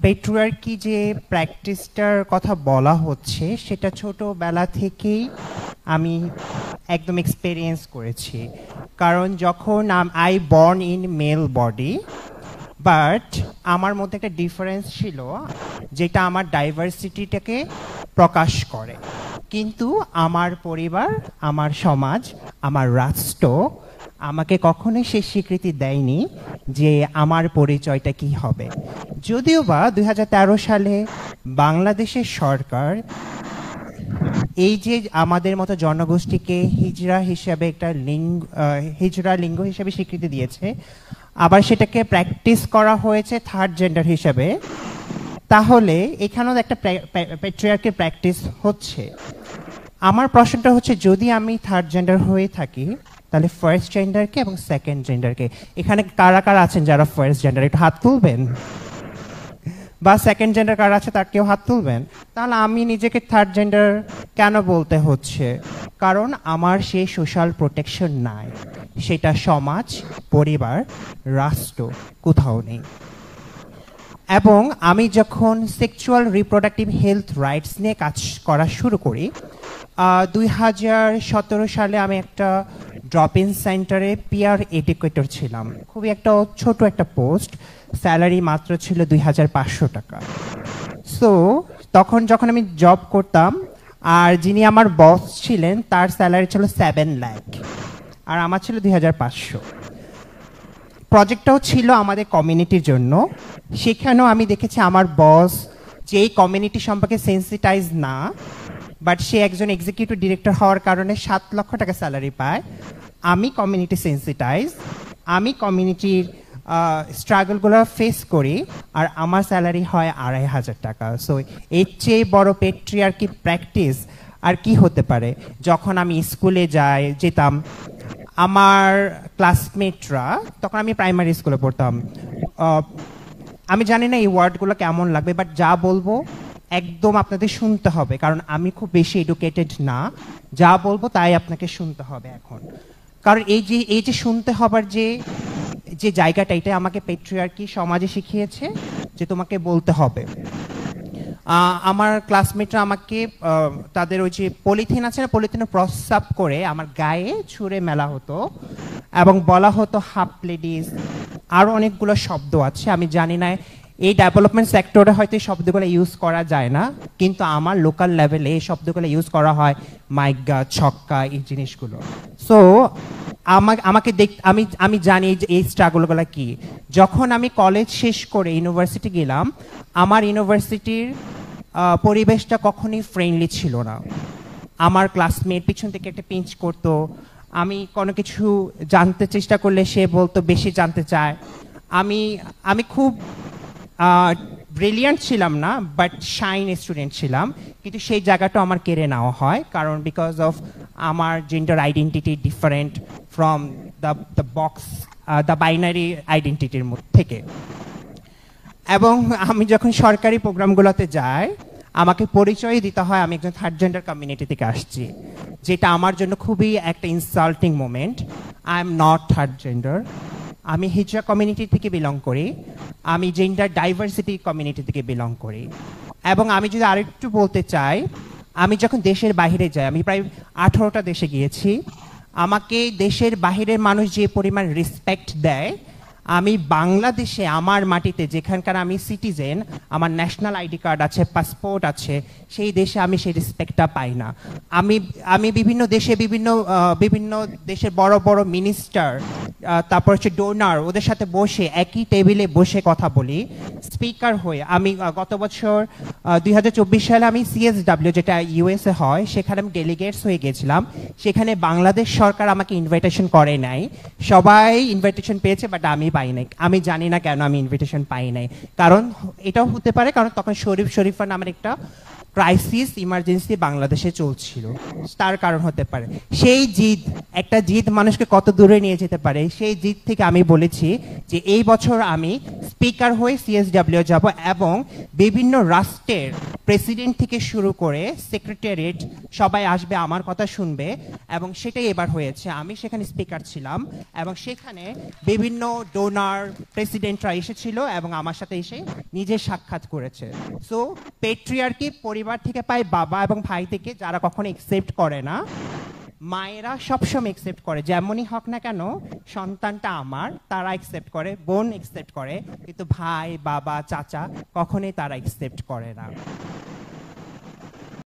Patriarchy যে প্র্যাকটিসটার কথা বলা হচ্ছে সেটা ছোটোবেলা থেকেই আমি একদম এক্সপেরিয়েন্স করেছি। কারণ যখন I born in male body, but আমার মধ্যে একটা ডিফারেন্স ছিল যেটা আমার ডাইভার্সিটিটাকে প্রকাশ করে। কিন্তু আমার পরিবার, আমার সমাজ, আমার রাষ্ট্র আমাকে কখনোই সে স্বীকৃতি দেয়নি যে আমার পরিচয়টা কি হবে। যদিও বা 2013 সালে বাংলাদেশের সরকার এই যে আমাদের মতো জনগোষ্ঠীকে হিজড়া হিসাবে একটা হিজড়া লিঙ্গ হিসাবে স্বীকৃতি দিয়েছে, আবার সেটাকে প্র্যাকটিস করা হয়েছে থার্ড জেন্ডার হিসাবে, তাহলে এখানেও একটা প্যাট্রিয়ার্কির প্র্যাকটিস হচ্ছে। আমার প্রশ্নটা হচ্ছে, যদি আমি থার্ড জেন্ডার হয়ে থাকি তাহলে ফার্স্ট জেন্ডারকে এবং সেকেন্ড জেন্ডারকে, এখানে কারা কারা আছেন যারা ফার্স্ট জেন্ডার, একটু হাত তুলবেন, বা সেকেন্ড জেন্ডার কারা আছে তার কেউ হাত তুলবেন। তাহলে আমি নিজেকে থার্ড জেন্ডার কেন বলতে হচ্ছে? কারণ আমার সেই সোশ্যাল প্রোটেকশন নাই, সেটা সমাজ, পরিবার, রাষ্ট্র কোথাও নেই। এবং আমি যখন সেক্সুয়াল রিপ্রোডাক্টিভ হেলথ রাইটস নিয়ে কাজ করা শুরু করি, 2017 সালে আমি একটা ড্রপ ইন সেন্টারে পিয়ার এডুকেটর ছিলাম। খুবই একটা ছোট একটা পোস্ট, স্যালারি মাত্র ছিল 2500 টাকা। সো তখন যখন আমি জব করতাম, আর যিনি আমার বস ছিলেন তার স্যালারি ছিল 7 লাখ, আর আমার ছিল 2500। প্রজেক্টটাও ছিল আমাদের কমিউনিটির জন্য। সেখানেও আমি দেখেছি আমার বস যেই কমিউনিটি সম্পর্কে সেন্সিটাইজ না, বাট সে একজন এক্সিকিউটিভ ডিরেক্টর হওয়ার কারণে 7 লক্ষ টাকা স্যালারি পায়। আমি কমিউনিটি সেন্সিটাইজ, আমি কমিউনিটির স্ট্রাগলগুলো ফেস করি, আর আমার স্যালারি হয় 2500 টাকা। সো এর চেয়ে বড় পেট্রিয়ার্কি প্র্যাকটিস আর কি হতে পারে? যখন আমি স্কুলে যেতাম, আমার ক্লাসমেটরা, তখন আমি প্রাইমারি স্কুলে পড়তাম, আমি জানি না এই ওয়ার্ডগুলো কেমন লাগবে, বাট যা বলবো একদম আপনাদের শুনতে হবে, কারণ আমি খুব বেশি এডুকেটেড না। যা বলবো তাই আপনাকে শুনতে হবে এখন। কারণ এই যে শুনতে হবার যে জায়গাটা, এটা আমাকে পেট্রিয়ার্কি সমাজে শিখিয়েছে যে তোমাকে বলতে হবে। আমার ক্লাসমেটরা আমাকে তাদের ওই যে পলিথিন আছে না, পলিথিনে প্রস্রাব করে আমার গায়ে ছুঁড়ে মেলা হতো, এবং বলা হতো হাফ লেডিস, আরও অনেকগুলো শব্দ আছে। আমি জানি না, এই ডেভেলপমেন্ট সেক্টরে হয়তো এই শব্দগুলো ইউজ করা যায় না, কিন্তু আমার লোকাল লেভেলে এই শব্দগুলো ইউজ করা হয়, মাইগা, ছক্কা, এই জিনিসগুলো। সো আমাকে আমি জানি যে এই স্ট্রাগলগুলো কি। যখন আমি কলেজ শেষ করে ইউনিভার্সিটি গেলাম, আমার ইউনিভার্সিটির পরিবেশটা কখনোই ফ্রেন্ডলি ছিল না। আমার ক্লাসমেট পিছন থেকে একটা পিঞ্চ করতো, আমি কোনো কিছু জানতে চেষ্টা করলে সে বলতো বেশি জানতে চায়। আমি খুব ব্রিলিয়ান্ট ছিলাম না, বাট শাইন স্টুডেন্ট ছিলাম, কিন্তু সেই জায়গাটা আমার কেড়ে নেওয়া হয়, কারণ বিকজ অফ আমার gender identity different from the box, the binary আইডেন্টিটির থেকে। এবং আমি যখন সরকারি প্রোগ্রামগুলোতে যাই, আমাকে পরিচয় দিতে হয় আমি একজন থার্ড জেন্ডার কমিউনিটি থেকে আসছি, যেটা আমার জন্য খুবই একটা insulting moment. I am not third gender, আমি হিজড়া কমিউনিটি থেকে বিলং করি, আমি জেন্ডার ডাইভার্সিটি কমিউনিটি থেকে বিলং করি। এবং আমি যদি আরেকটু বলতে চাই, আমি যখন দেশের বাইরে যাই, আমি প্রায় 18টা দেশে গিয়েছি, আমাকে দেশের বাইরের মানুষ যে পরিমাণ রেসপেক্ট দেয়, আমি বাংলাদেশে আমার মাটিতে যেখানকার আমি সিটিজেন, আমার ন্যাশনাল আইডি কার্ড আছে, পাসপোর্ট আছে, সেই দেশে আমি সেই রেসপেক্টটা পাই না। আমি বিভিন্ন দেশের বড় বড় মিনিস্টার, তারপর হচ্ছে ডোনার, ওদের সাথে বসে একই টেবিলে বসে কথা বলি স্পিকার হয়ে। আমি গত বছর 2024 সালে আমি CSW, যেটা USA হয়, সেখানে আমি ডেলিগেটস হয়ে গেছিলাম। সেখানে বাংলাদেশ সরকার আমাকে ইনভাইটেশন করে নাই, সবাই ইনভাইটেশন পেয়েছে, বাট আমি পাই নাই। আমি জানি না কেন আমি ইনভিটেশন পাই নাই। কারণ এটাও হতে পারে কারণ তখন শরীফা নামের একটা ক্রাইসিস ইমার্জেন্সি বাংলাদেশে চলছিল, তার কারণ হতে পারে। সেই একটা জিদ মানুষকে কত দূরে নিয়ে যেতে পারে, সেই জিদ থেকে আমি বলেছি যে এই বছর আমি স্পিকার হয়ে CSW যাব এবং বিভিন্ন রাষ্ট্রের প্রেসিডেন্ট থেকে শুরু করে সেক্রেটারিয়েট সবাই আসবে, আমার কথা শুনবে, এবং সেটাই এবার হয়েছে। আমি সেখানে স্পিকার ছিলাম এবং সেখানে বিভিন্ন ডোনার প্রেসিডেন্টরা এসেছিল এবং আমার সাথে এসে নিজে সাক্ষাৎ করেছে। সো পেট্রিয়ার্কি পরিবার থেকে পায় বাবা এবং ভাই থেকে, যারা কখনো একসেপ্ট করে না। মায়েরা সবসময় একসেপ্ট করে, যেমনই হোক না কেন সন্তানটা আমার, তারা একসেপ্ট করে, বোন একসেপ্ট করে, কিন্তু ভাই বাবা চাচা কখনোই তারা একসেপ্ট করে না।